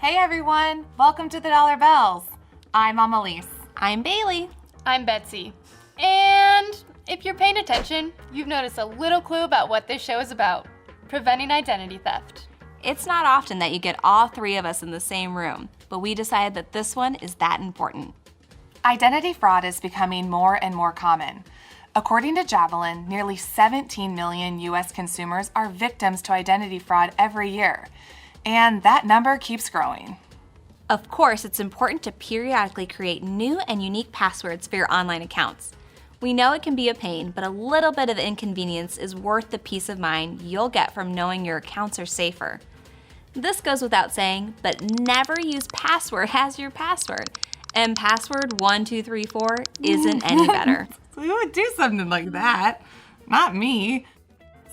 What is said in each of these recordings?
Hey everyone, welcome to the Dollar Bells. I'm Amelis. I'm Bailey. I'm Betsy. And if you're paying attention, you've noticed a little clue about what this show is about: preventing identity theft. It's not often that you get all three of us in the same room, but we decided that this one is that important. Identity fraud is becoming more and more common. According to Javelin, nearly 17 million U.S. consumers are victims to identity fraud every year. And that number keeps growing. Of course, it's important to periodically create new and unique passwords for your online accounts. We know it can be a pain, but a little bit of inconvenience is worth the peace of mind you'll get from knowing your accounts are safer. This goes without saying, but never use password as your password. And password 1234 isn't any better. Who would do something like that? Not me.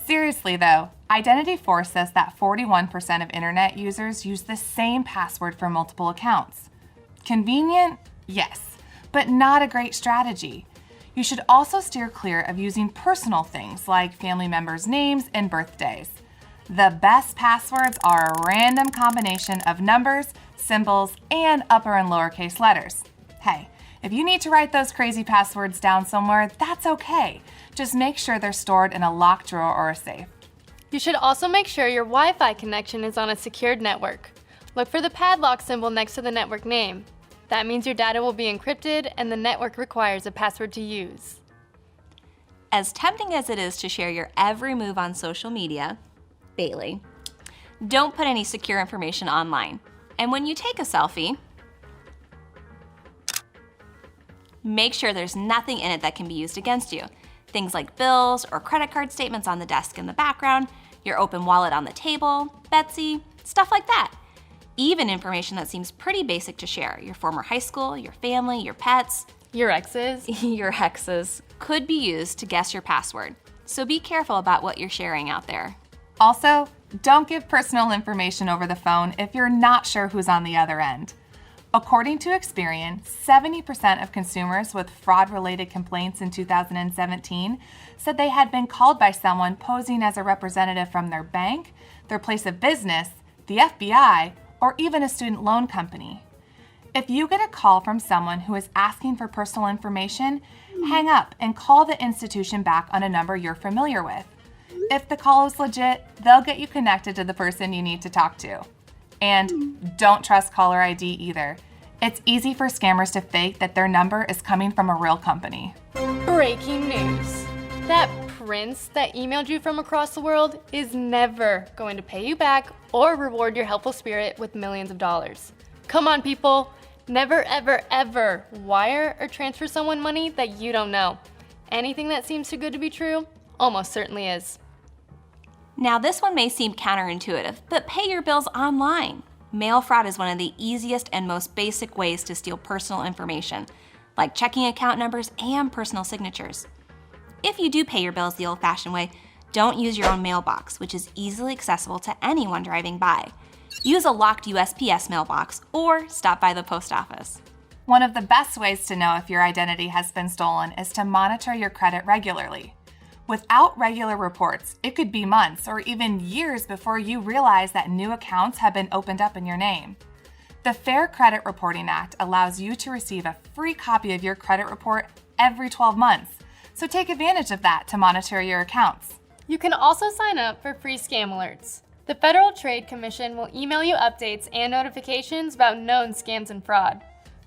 Seriously though, Identity Force says that 41% of internet users use the same password for multiple accounts. Convenient? Yes, but not a great strategy. You should also steer clear of using personal things like family members' names and birthdays. The best passwords are a random combination of numbers, symbols, and upper and lowercase letters. Hey, if you need to write those crazy passwords down somewhere, that's okay. Just make sure they're stored in a locked drawer or a safe. You should also make sure your Wi-Fi connection is on a secured network. Look for the padlock symbol next to the network name. That means your data will be encrypted and the network requires a password to use. As tempting as it is to share your every move on social media, Bailey, don't put any secure information online. And when you take a selfie, make sure there's nothing in it that can be used against you. Things like bills or credit card statements on the desk in the background, your open wallet on the table, Betsy, stuff like that. Even information that seems pretty basic to share, your former high school, your family, your pets, Your exes? your hexes, could be used to guess your password. So be careful about what you're sharing out there. Also, don't give personal information over the phone if you're not sure who's on the other end. According to Experian, 70% of consumers with fraud-related complaints in 2017 said they had been called by someone posing as a representative from their bank, their place of business, the FBI, or even a student loan company. If you get a call from someone who is asking for personal information, hang up and call the institution back on a number you're familiar with. If the call is legit, they'll get you connected to the person you need to talk to. And don't trust caller ID either. It's easy for scammers to fake that their number is coming from a real company. Breaking news. That prince that emailed you from across the world is never going to pay you back or reward your helpful spirit with millions of dollars. Come on, people. Never, ever, ever wire or transfer someone money that you don't know. Anything that seems too good to be true almost certainly is. Now this one may seem counterintuitive, but pay your bills online. Mail fraud is one of the easiest and most basic ways to steal personal information, like checking account numbers and personal signatures. If you do pay your bills the old-fashioned way, don't use your own mailbox, which is easily accessible to anyone driving by. Use a locked USPS mailbox or stop by the post office. One of the best ways to know if your identity has been stolen is to monitor your credit regularly. Without regular reports, it could be months or even years before you realize that new accounts have been opened up in your name. The Fair Credit Reporting Act allows you to receive a free copy of your credit report every 12 months, so take advantage of that to monitor your accounts. You can also sign up for free scam alerts. The Federal Trade Commission will email you updates and notifications about known scams and fraud.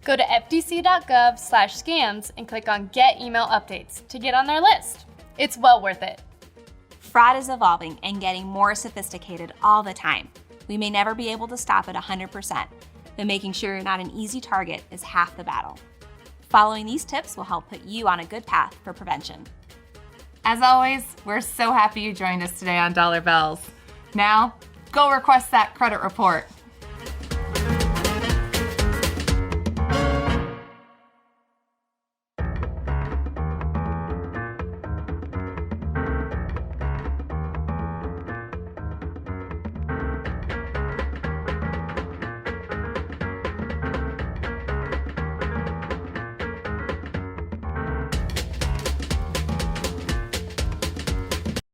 Go to fdc.gov/scams and click on Get Email Updates to get on their list. It's well worth it. Fraud is evolving and getting more sophisticated all the time. We may never be able to stop it 100%, but making sure you're not an easy target is half the battle. Following these tips will help put you on a good path for prevention. As always, we're so happy you joined us today on Dollar Bells. Now, go request that credit report.